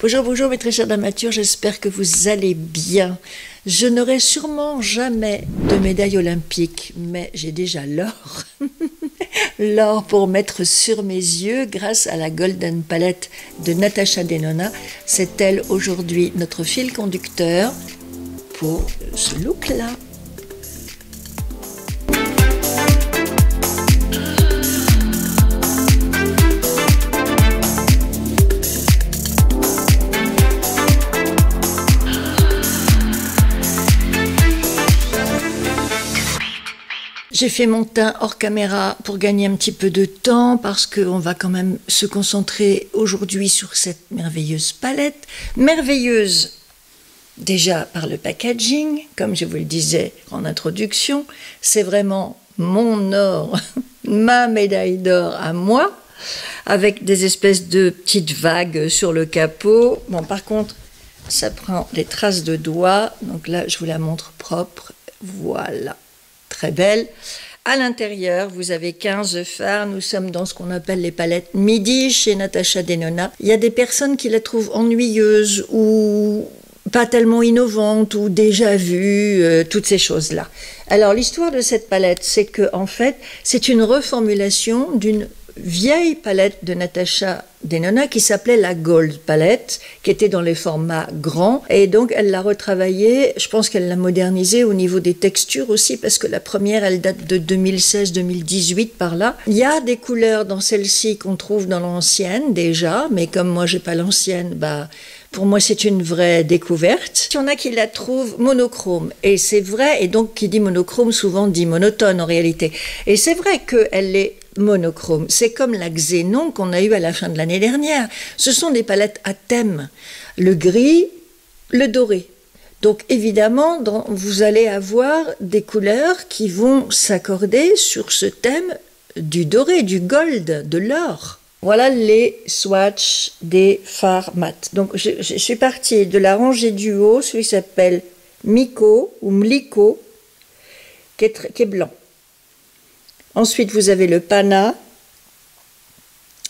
Bonjour, bonjour mes très chers damatures, j'espère que vous allez bien. Je n'aurai sûrement jamais de médaille olympique, mais j'ai déjà l'or. L'or pour mettre sur mes yeux grâce à la Golden Palette de Natasha Denona. C'est elle aujourd'hui notre fil conducteur pour ce look-là. J'ai fait mon teint hors caméra pour gagner un petit peu de temps parce qu'on va quand même se concentrer aujourd'hui sur cette merveilleuse palette. Merveilleuse déjà par le packaging, comme je vous le disais en introduction, c'est vraiment mon or, ma médaille d'or à moi, avec des espèces de petites vagues sur le capot. Bon, par contre, ça prend des traces de doigts, donc là je vous la montre propre, voilà. Très belle. À l'intérieur, vous avez 15 fards. Nous sommes dans ce qu'on appelle les palettes midi chez Natasha Denona. Il y a des personnes qui la trouvent ennuyeuse ou pas tellement innovante ou déjà vue, toutes ces choses-là. Alors, l'histoire de cette palette, c'est que en fait, c'est une reformulation d'une vieille palette de Natasha Denona qui s'appelait la Gold Palette, qui était dans les formats grands, et donc elle l'a retravaillée, je pense qu'elle l'a modernisée au niveau des textures aussi, parce que la première, elle date de 2016-2018 par là. Il y a des couleurs dans celle-ci qu'on trouve dans l'ancienne déjà, mais comme moi j'ai pas l'ancienne, pour moi, c'est une vraie découverte. Il y en a qui la trouvent monochrome, et c'est vrai, et donc qui dit monochrome souvent dit monotone en réalité. Et c'est vrai qu'elle est monochrome. C'est comme la Xénon qu'on a eue à la fin de l'année dernière. Ce sont des palettes à thème, le gris, le doré. Donc évidemment, vous allez avoir des couleurs qui vont s'accorder sur ce thème du doré, du gold, de l'or. Voilà les swatchs des fards mat. Donc je suis partie de la rangée du haut, celui qui s'appelle Miko ou Mliko, qui est blanc. Ensuite, vous avez le Pana,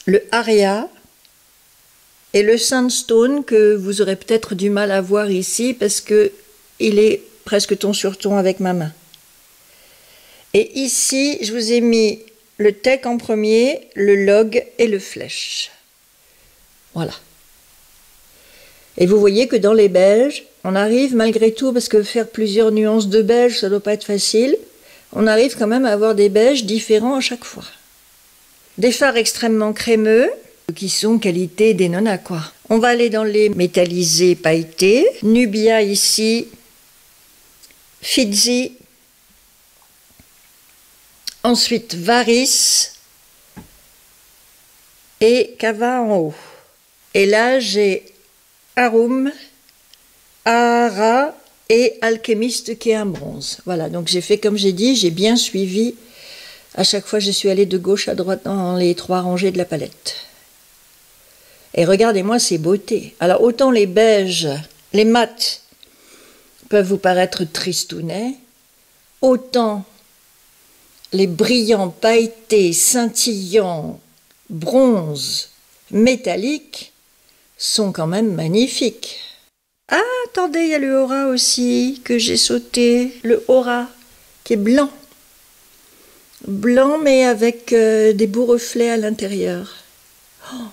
le Aria et le Sandstone que vous aurez peut-être du mal à voir ici parce que il est presque ton sur ton avec ma main. Et ici, je vous ai mis le Tech en premier, le Log et le Flèche. Voilà. Et vous voyez que dans les beiges, on arrive malgré tout, parce que faire plusieurs nuances de beige, ça ne doit pas être facile, on arrive quand même à avoir des beiges différents à chaque fois. Des fards extrêmement crémeux, qui sont qualité Denona, quoi. On va aller dans les métallisés pailletés. Nubia ici, Fizzy, ensuite Varis et Cava en haut. Et là, j'ai Arum, Ara et Alchemiste qui est un bronze. Voilà, donc j'ai fait comme j'ai dit, j'ai bien suivi. À chaque fois, je suis allée de gauche à droite dans les 3 rangées de la palette. Et regardez-moi ces beautés. Alors, autant les beiges, les mats peuvent vous paraître tristounets, autant les brillants, pailletés, scintillants, bronzes, métalliques sont quand même magnifiques. Ah, attendez, il y a le Aura aussi, que j'ai sauté. Le Aura, qui est blanc. Blanc, mais avec des beaux reflets à l'intérieur. Oh,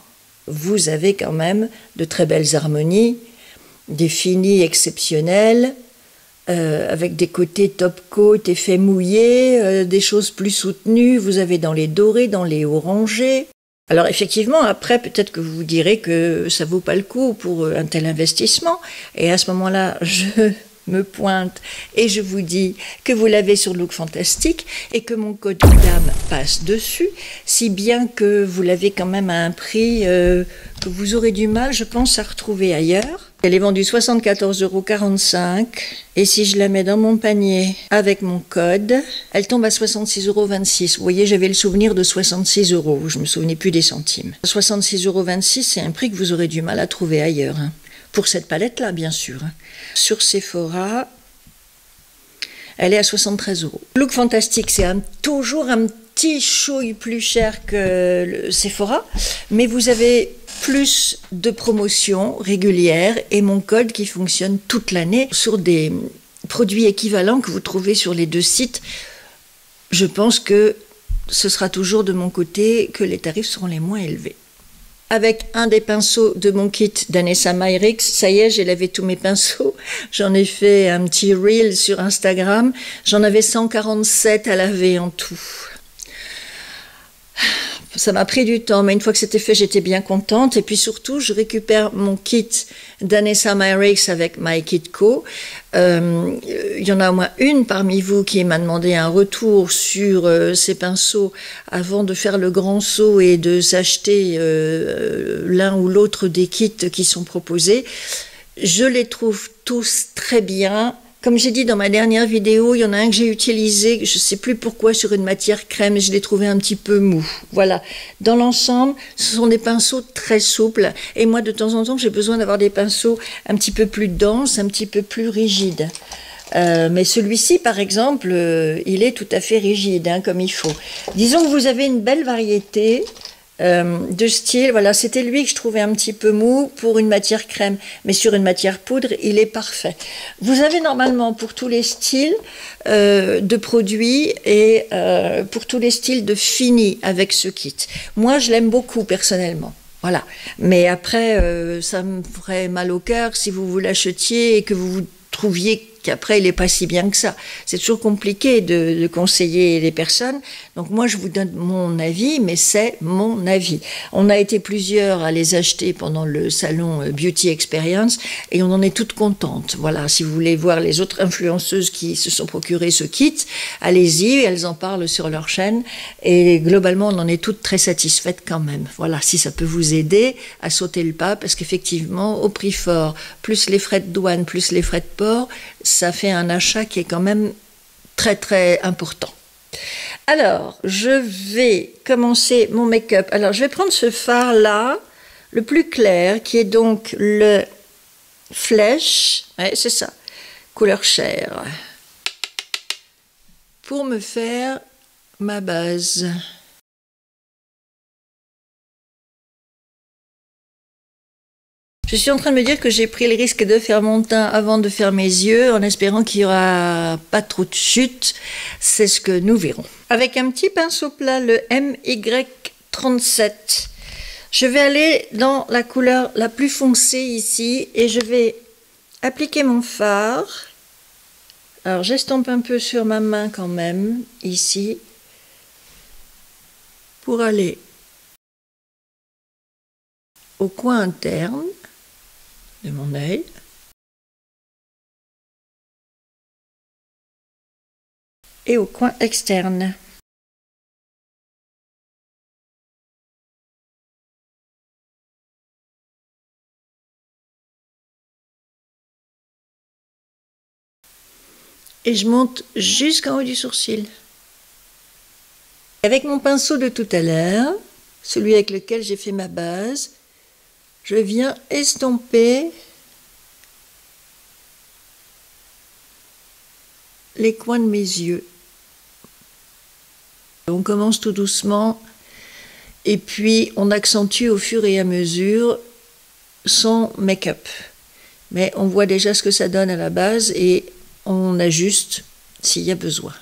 vous avez quand même de très belles harmonies, des finis exceptionnels, avec des côtés top coat, effet mouillé, des choses plus soutenues. Vous avez dans les dorés, dans les orangés. Alors effectivement, après, peut-être que vous vous direz que ça vaut pas le coup pour un tel investissement. Et à ce moment-là, je me pointe et je vous dis que vous l'avez sur Look Fantastique et que mon code dame passe dessus, si bien que vous l'avez quand même à un prix que vous aurez du mal, je pense, à retrouver ailleurs. Elle est vendue 74,45 € et si je la mets dans mon panier avec mon code, elle tombe à 66,26 €. Vous voyez, j'avais le souvenir de 66 €, je ne me souvenais plus des centimes. 66,26 €, c'est un prix que vous aurez du mal à trouver ailleurs. Pour cette palette-là, bien sûr. Sur Sephora, elle est à 73 €. Look Fantastique, c'est toujours un petit chouille plus cher que le Sephora, mais vous avez plus de promotions régulières et mon code qui fonctionne toute l'année sur des produits équivalents que vous trouvez sur les deux sites. Je pense que ce sera toujours de mon côté que les tarifs seront les moins élevés. Avec un des pinceaux de mon kit d'Anessa Myrix, ça y est, j'ai lavé tous mes pinceaux. J'en ai fait un petit reel sur Instagram. J'en avais 147 à laver en tout. Ça m'a pris du temps, mais une fois que c'était fait, j'étais bien contente. Et puis surtout, je récupère mon kit d'Anessa Myrix avec My Kit Co. Il y en a au moins une parmi vous qui m'a demandé un retour sur ces pinceaux avant de faire le grand saut et de s'acheter l'un ou l'autre des kits qui sont proposés. Je les trouve tous très bien. Comme j'ai dit dans ma dernière vidéo, il y en a un que j'ai utilisé, je ne sais plus pourquoi, sur une matière crème, et je l'ai trouvé un petit peu mou. Voilà. Dans l'ensemble, ce sont des pinceaux très souples. Et moi, de temps en temps, j'ai besoin d'avoir des pinceaux un petit peu plus denses, un petit peu plus rigides. Mais celui-ci, par exemple, il est tout à fait rigide, hein, comme il faut. Disons que vous avez une belle variété de style. Voilà, c'était lui que je trouvais un petit peu mou pour une matière crème, mais sur une matière poudre, il est parfait. Vous avez normalement pour tous les styles de produits et pour tous les styles de fini avec ce kit. Moi, je l'aime beaucoup personnellement. Voilà. Mais après, ça me ferait mal au cœur si vous vous l'achetiez et que vous trouviez qu'après il n'est pas si bien que ça. C'est toujours compliqué de conseiller les personnes. Donc moi je vous donne mon avis, mais c'est mon avis. On a été plusieurs à les acheter pendant le salon Beauty Experience et on en est toutes contentes. Voilà, si vous voulez voir les autres influenceuses qui se sont procurées ce kit, allez-y, elles en parlent sur leur chaîne et globalement on en est toutes très satisfaites quand même. Voilà, si ça peut vous aider à sauter le pas, parce qu'effectivement au prix fort, plus les frais de douane, plus les frais de port, ça fait un achat qui est quand même très très important. Alors, je vais commencer mon make-up. Alors, je vais prendre ce fard là, le plus clair, qui est donc le Flèche, ouais, c'est ça, couleur chair, pour me faire ma base. Je suis en train de me dire que j'ai pris le risque de faire mon teint avant de faire mes yeux, en espérant qu'il n'y aura pas trop de chute. C'est ce que nous verrons. Avec un petit pinceau plat, le MY37, je vais aller dans la couleur la plus foncée ici et je vais appliquer mon fard. Alors j'estompe un peu sur ma main quand même, ici, pour aller au coin interne de mon œil. Et au coin externe. Et je monte jusqu'en haut du sourcil. Avec mon pinceau de tout à l'heure, celui avec lequel j'ai fait ma base, je viens estomper les coins de mes yeux. On commence tout doucement et puis on accentue au fur et à mesure son make-up. Mais on voit déjà ce que ça donne à la base et on ajuste s'il y a besoin.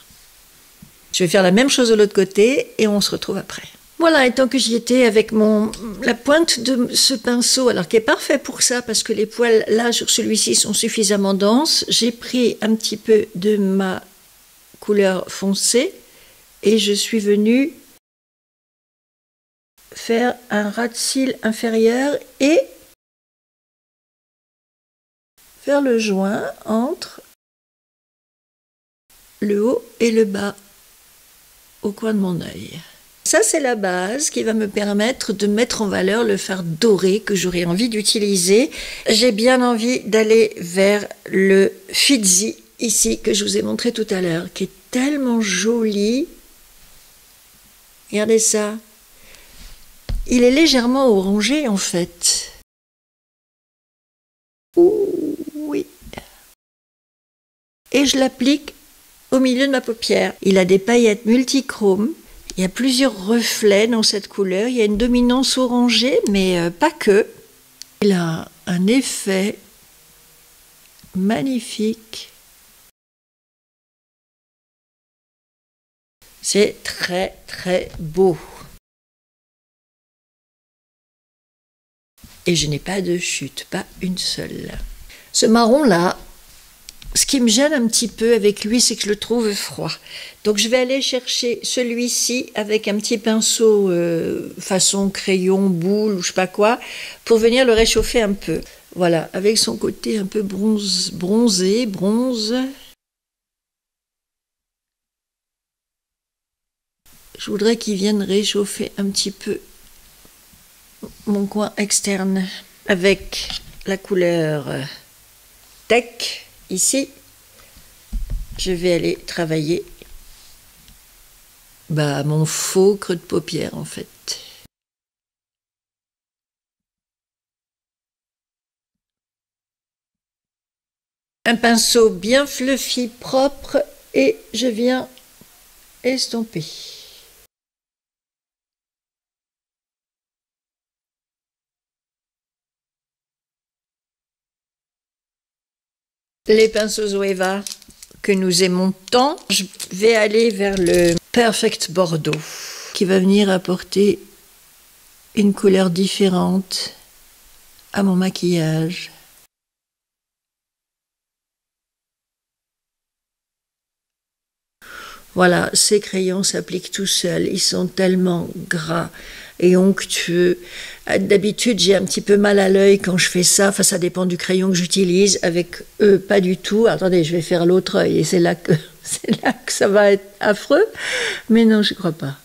Je vais faire la même chose de l'autre côté et on se retrouve après. Voilà, et tant que j'y étais avec la pointe de ce pinceau, alors qui est parfait pour ça parce que les poils là sur celui-ci sont suffisamment denses, j'ai pris un petit peu de ma couleur foncée et je suis venue faire un ras de cils inférieur et faire le joint entre le haut et le bas au coin de mon œil. Ça, c'est la base qui va me permettre de mettre en valeur le fard doré que j'aurais envie d'utiliser. J'ai bien envie d'aller vers le Fizzy, ici, que je vous ai montré tout à l'heure, qui est tellement joli. Regardez ça. Il est légèrement orangé, en fait. Ouh, oui. Et je l'applique au milieu de ma paupière. Il a des paillettes multichromes. Il y a plusieurs reflets dans cette couleur. Il y a une dominance orangée, mais pas que. Il a un effet magnifique. C'est très très beau. Et je n'ai pas de chute, pas une seule. Ce marron-là, ce qui me gêne un petit peu avec lui, c'est que je le trouve froid. Donc je vais aller chercher celui-ci avec un petit pinceau façon crayon, boule ou je sais pas quoi, pour venir le réchauffer un peu. Voilà, avec son côté un peu bronzé. Je voudrais qu'il vienne réchauffer un petit peu mon coin externe avec la couleur Tech. Ici, je vais aller travailler mon faux creux de paupière en fait. Un pinceau bien fluffy, propre, et je viens estomper. Les pinceaux Zoeva que nous aimons tant, je vais aller vers le Perfect Bordeaux qui va venir apporter une couleur différente à mon maquillage. Voilà, ces crayons s'appliquent tout seuls, ils sont tellement gras et onctueux. D'habitude, j'ai un petit peu mal à l'œil quand je fais ça, enfin ça dépend du crayon que j'utilise, avec eux, pas du tout. Attendez, je vais faire l'autre œil et c'est là que ça va être affreux, mais non, je crois pas.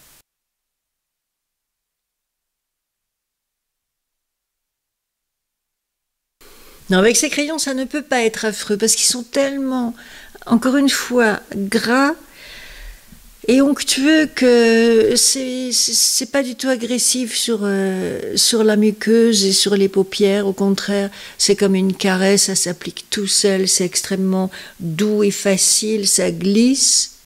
Non, avec ces crayons, ça ne peut pas être affreux parce qu'ils sont tellement, encore une fois, gras et onctueux que c'est pas du tout agressif sur la muqueuse et sur les paupières. Au contraire, c'est comme une caresse, ça s'applique tout seul, c'est extrêmement doux et facile, ça glisse.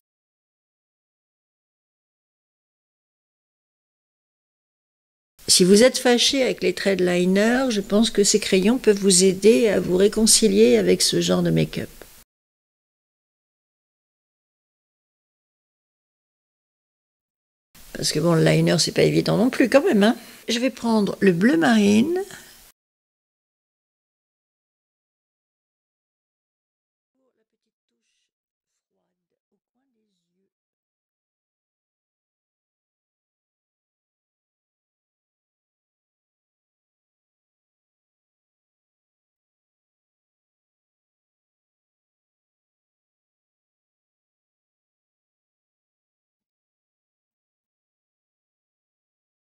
Si vous êtes fâché avec les traits de liner, je pense que ces crayons peuvent vous aider à vous réconcilier avec ce genre de make-up. Parce que bon, le liner, c'est pas évident non plus quand même, hein. Je vais prendre le bleu marine.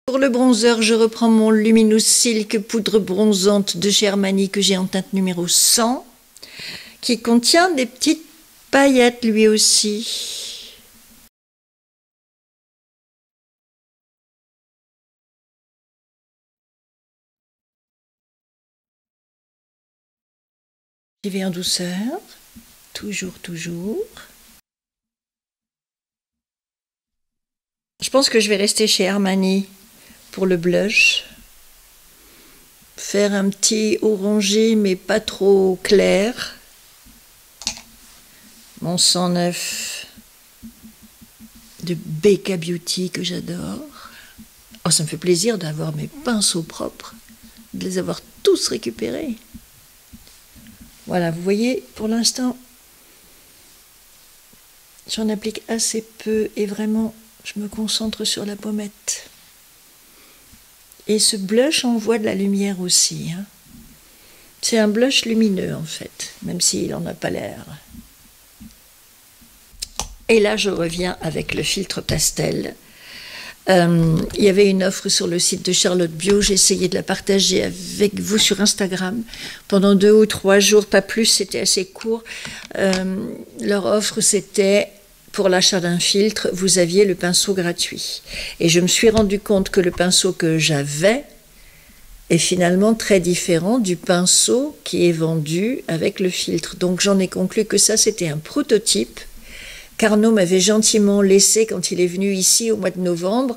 Pour le bronzer, je reprends mon Luminous Silk poudre bronzante de chez Armani que j'ai en teinte numéro 100, qui contient des petites paillettes lui aussi. J'y vais en douceur, toujours. Je pense que je vais rester chez Armani pour le blush. Faire un petit orangé mais pas trop clair. Mon 109 de BK Beauty que j'adore. Oh, ça me fait plaisir d'avoir mes pinceaux propres, de les avoir tous récupérés. Voilà, vous voyez, pour l'instant, j'en applique assez peu et vraiment, je me concentre sur la pommette. Et ce blush envoie de la lumière aussi, hein. C'est un blush lumineux en fait, même s'il n'en a pas l'air. Et là, je reviens avec le filtre pastel. Il y avait une offre sur le site de Charlotte Bio, j'ai essayé de la partager avec vous sur Instagram pendant 2 ou 3 jours, pas plus, c'était assez court. Leur offre, c'était pour l'achat d'un filtre, vous aviez le pinceau gratuit. Et je me suis rendu compte que le pinceau que j'avais est finalement très différent du pinceau qui est vendu avec le filtre. Donc j'en ai conclu que ça, c'était un prototype, qu'Arnaud m'avait gentiment laissé quand il est venu ici au mois de novembre.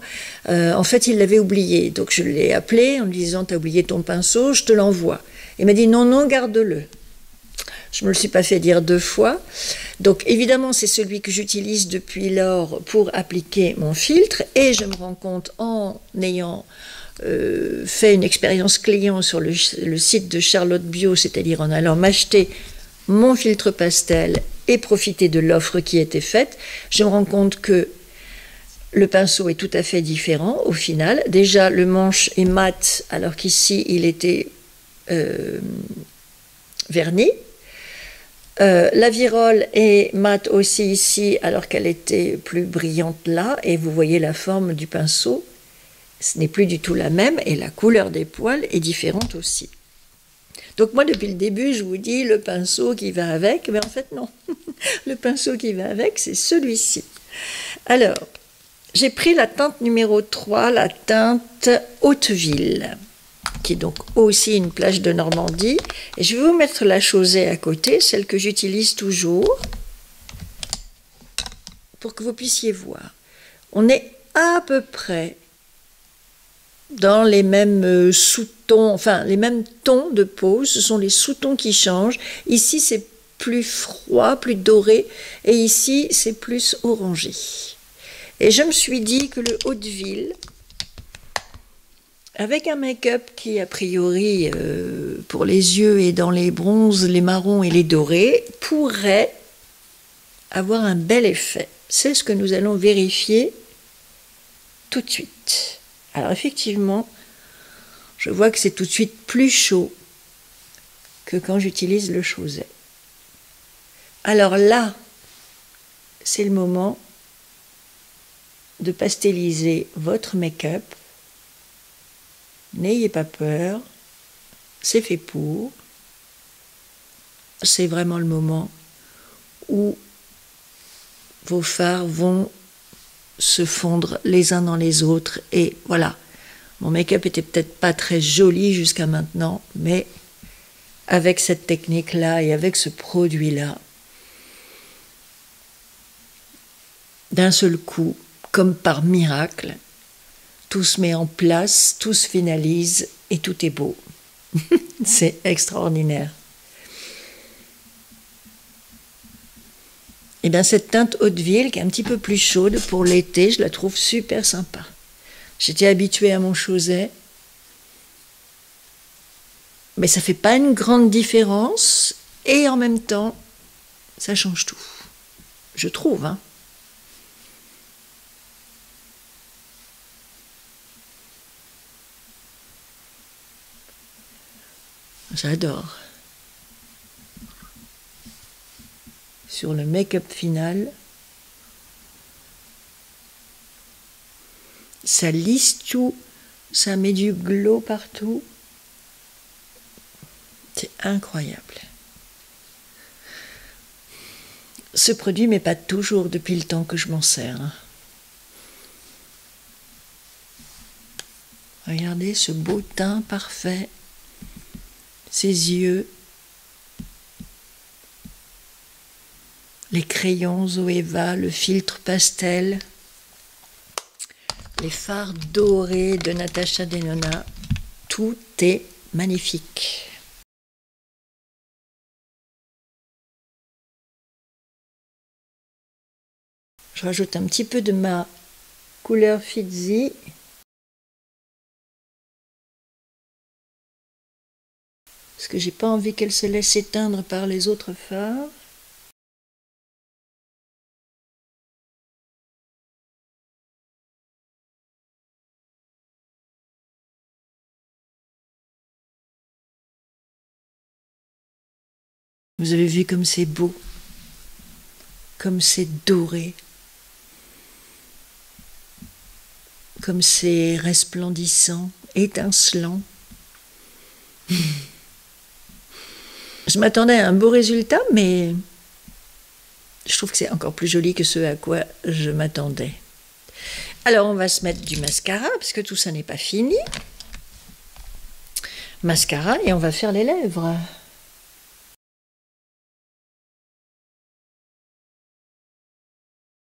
En fait, il l'avait oublié. Donc je l'ai appelé en lui disant « T'as oublié ton pinceau, je te l'envoie ». Il m'a dit « Non, non, garde-le ». Je ne me le suis pas fait dire 2 fois. Donc évidemment, c'est celui que j'utilise depuis lors pour appliquer mon filtre. Et je me rends compte en ayant fait une expérience client sur le site de Charlotte Bio, c'est-à-dire en allant m'acheter mon filtre pastel et profiter de l'offre qui était faite, je me rends compte que le pinceau est tout à fait différent au final. Déjà, le manche est mat, alors qu'ici, il était verni. La virole est mat aussi ici, alors qu'elle était plus brillante là. Et vous voyez la forme du pinceau, ce n'est plus du tout la même. Et la couleur des poils est différente aussi. Donc moi, depuis le début, je vous dis le pinceau qui va avec. Mais en fait, non. Le pinceau qui va avec, c'est celui-ci. Alors, j'ai pris la teinte numéro 3, la teinte Hauteville, qui est donc aussi une plage de Normandie. Et je vais vous mettre la Chausey à côté, celle que j'utilise toujours, pour que vous puissiez voir. On est à peu près dans les mêmes sous-tons, enfin les mêmes tons de peau, ce sont les sous-tons qui changent. Ici, c'est plus froid, plus doré, et ici, c'est plus orangé. Et je me suis dit que le Hauteville, avec un make-up qui, a priori, pour les yeux et dans les bronzes, les marrons et les dorés, pourrait avoir un bel effet. C'est ce que nous allons vérifier tout de suite. Alors effectivement, je vois que c'est tout de suite plus chaud que quand j'utilise le Chausey. Alors là, c'est le moment de pastelliser votre make-up. N'ayez pas peur, c'est fait pour. C'est vraiment le moment où vos fards vont se fondre les uns dans les autres. Et voilà, mon make-up était peut-être pas très joli jusqu'à maintenant, mais avec cette technique-là et avec ce produit-là, d'un seul coup, comme par miracle, tout se met en place, tout se finalise et tout est beau. C'est extraordinaire. Et bien cette teinte Hauteville, qui est un petit peu plus chaude pour l'été, je la trouve super sympa. J'étais habituée à mon Chausey, mais ça ne fait pas une grande différence, et en même temps, ça change tout. Je trouve, hein. J'adore. Sur le make-up final, ça lisse tout, ça met du glow partout. C'est incroyable. Ce produit m'épate toujours depuis le temps que je m'en sers. Regardez ce beau teint parfait, ses yeux, les crayons Zoeva, le filtre pastel, les fards dorés de Natasha Denona, tout est magnifique. Je rajoute un petit peu de ma couleur Fizzy. Parce que j'ai pas envie qu'elle se laisse éteindre par les autres fards. Vous avez vu comme c'est beau, comme c'est doré, comme c'est resplendissant, étincelant. Je m'attendais à un beau résultat, mais je trouve que c'est encore plus joli que ce à quoi je m'attendais. Alors on va se mettre du mascara, parce que tout ça n'est pas fini. Mascara, et on va faire les lèvres.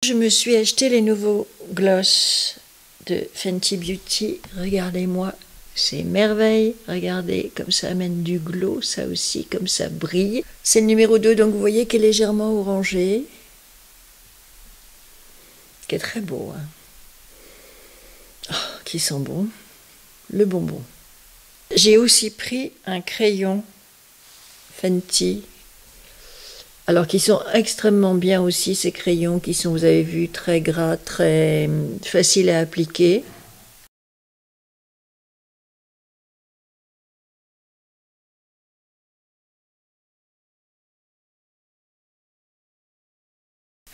Je me suis acheté les nouveaux gloss de Fenty Beauty. Regardez-moi ces merveilles. Regardez comme ça amène du glow, ça aussi, comme ça brille. C'est le numéro 2, donc vous voyez qu'il est légèrement orangé. Qui est très beau, hein. Oh, qui sent bon. Le bonbon. J'ai aussi pris un crayon Fenty. Alors qui sont extrêmement bien aussi, ces crayons qui sont, vous avez vu, très gras, très faciles à appliquer.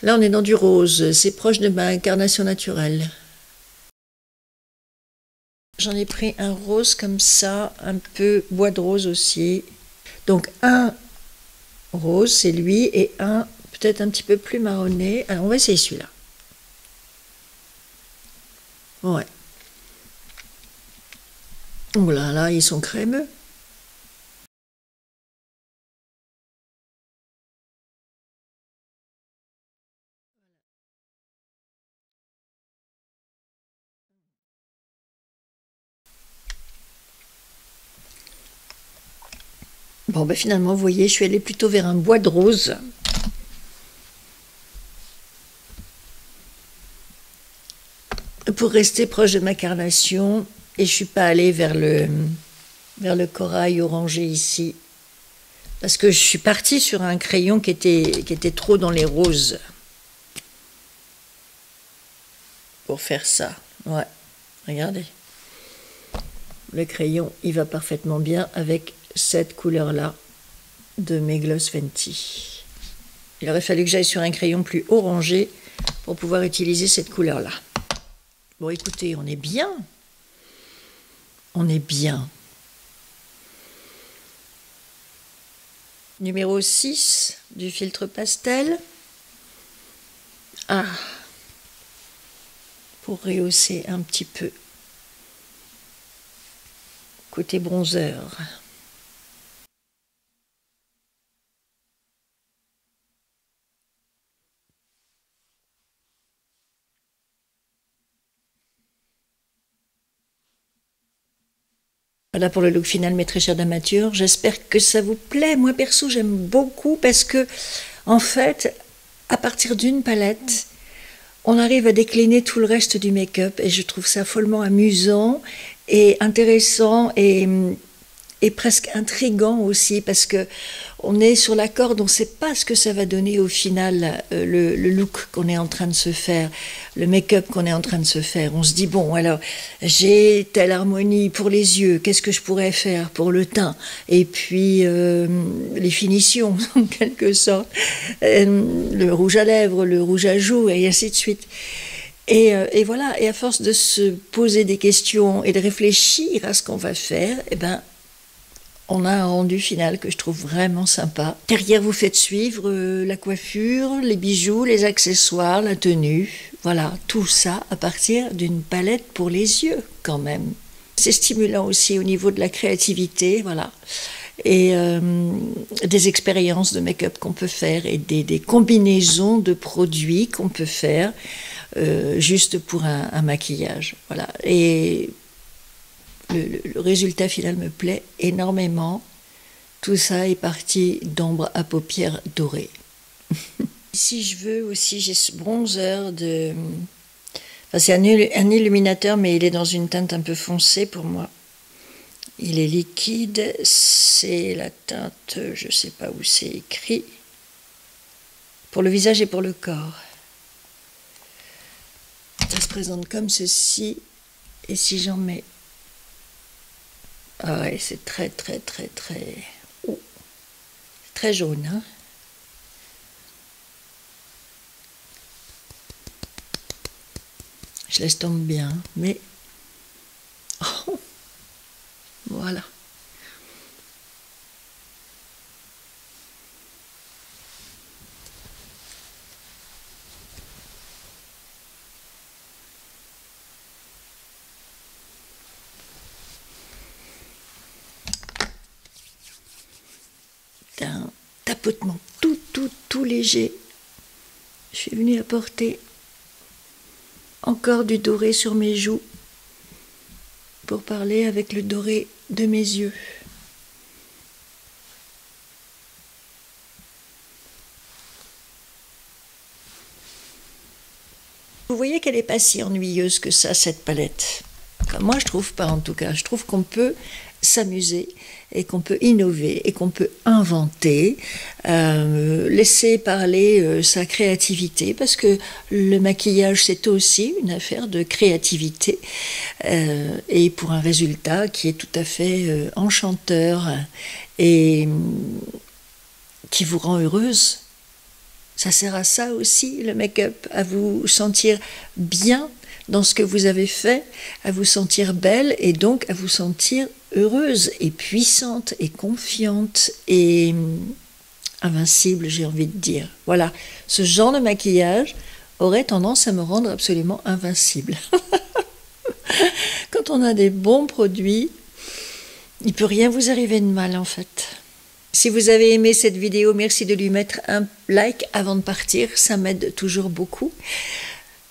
Là, on est dans du rose, c'est proche de ma carnation naturelle. J'en ai pris un rose comme ça, un peu bois de rose aussi. Donc un rose, c'est lui, et un peut-être un petit peu plus marronné. Alors on va essayer celui-là. Ouais. Oh là là, ils sont crémeux. Bon, ben finalement, vous voyez, je suis allée plutôt vers un bois de rose. Pour rester proche de ma carnation, et je suis pas allée vers le corail orangé ici. Parce que je suis partie sur un crayon qui était trop dans les roses. Pour faire ça. Ouais, regardez. Le crayon, il va parfaitement bien avec cette couleur-là de mes gloss Fenty. Il aurait fallu que j'aille sur un crayon plus orangé pour pouvoir utiliser cette couleur-là. Bon, écoutez, on est bien. On est bien. Numéro 6 du filtre pastel. Ah, pour rehausser un petit peu. Côté bronzer. Voilà pour le look final, mes très chers damatures. J'espère que ça vous plaît. Moi, perso, j'aime beaucoup parce que, en fait, à partir d'une palette, on arrive à décliner tout le reste du make-up et je trouve ça follement amusant et intéressant et presque intriguant aussi parce que on est sur la corde, on ne sait pas ce que ça va donner au final, le look qu'on est en train de se faire, le make-up qu'on est en train de se faire. On se dit, bon, alors, j'ai telle harmonie pour les yeux, qu'est-ce que je pourrais faire pour le teint? Et puis, les finitions, en quelque sorte, le rouge à lèvres, le rouge à joues, et ainsi de suite. Et voilà, et à force de se poser des questions et de réfléchir à ce qu'on va faire, eh ben, on a un rendu final que je trouve vraiment sympa. Derrière, vous faites suivre la coiffure, les bijoux, les accessoires, la tenue. Voilà, tout ça à partir d'une palette pour les yeux, quand même. C'est stimulant aussi au niveau de la créativité, voilà. Et des expériences de make-up qu'on peut faire et des combinaisons de produits qu'on peut faire juste pour un maquillage. Voilà. Et le résultat final me plaît énormément. Tout ça est parti d'ombre à paupières dorées. Si je veux aussi, j'ai ce bronzer de... Enfin, c'est un illuminateur, mais il est dans une teinte un peu foncée pour moi. Il est liquide, c'est la teinte, je ne sais pas où c'est écrit, pour le visage et pour le corps. Ça se présente comme ceci, et si j'en mets... Ah ouais, c'est très, très, très, très... Oh, très jaune, hein. Je laisse tomber bien, mais... Oh, voilà. Un tapotement tout léger. Je suis venue apporter Encore du doré sur mes joues pour parler avec le doré de mes yeux. Vous voyez qu'elle n'est pas si ennuyeuse que ça, cette palette. Enfin, moi, je trouve pas en tout cas. Je trouve qu'on peut s'amuser et qu'on peut innover et qu'on peut inventer, laisser parler sa créativité, parce que le maquillage, c'est aussi une affaire de créativité, et pour un résultat qui est tout à fait enchanteur et qui vous rend heureuse. Ça sert à ça aussi, le make-up, à vous sentir bien dans ce que vous avez fait, à vous sentir belle et donc à vous sentir heureuse et puissante et confiante et invincible, j'ai envie de dire. Voilà, ce genre de maquillage aurait tendance à me rendre absolument invincible. Quand on a des bons produits, il ne peut rien vous arriver de mal en fait. Si vous avez aimé cette vidéo, merci de lui mettre un like avant de partir, ça m'aide toujours beaucoup.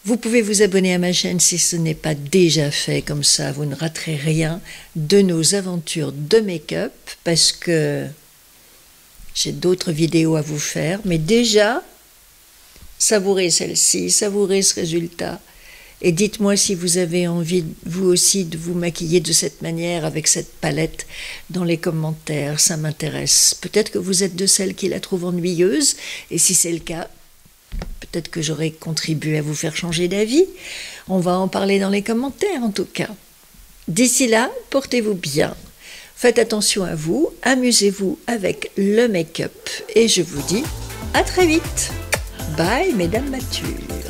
Vous pouvez vous abonner à ma chaîne si ce n'est pas déjà fait, comme ça vous ne raterez rien de nos aventures de make-up, parce que j'ai d'autres vidéos à vous faire, mais déjà, savourez celle-ci, savourez ce résultat. Et dites-moi si vous avez envie, vous aussi, de vous maquiller de cette manière, avec cette palette, dans les commentaires, ça m'intéresse. Peut-être que vous êtes de celles qui la trouvent ennuyeuse, et si c'est le cas, peut-être que j'aurai contribué à vous faire changer d'avis. On va en parler dans les commentaires, en tout cas. D'ici là, portez-vous bien, faites attention à vous, amusez-vous avec le make-up, et je vous dis à très vite. Bye, mesdames matures.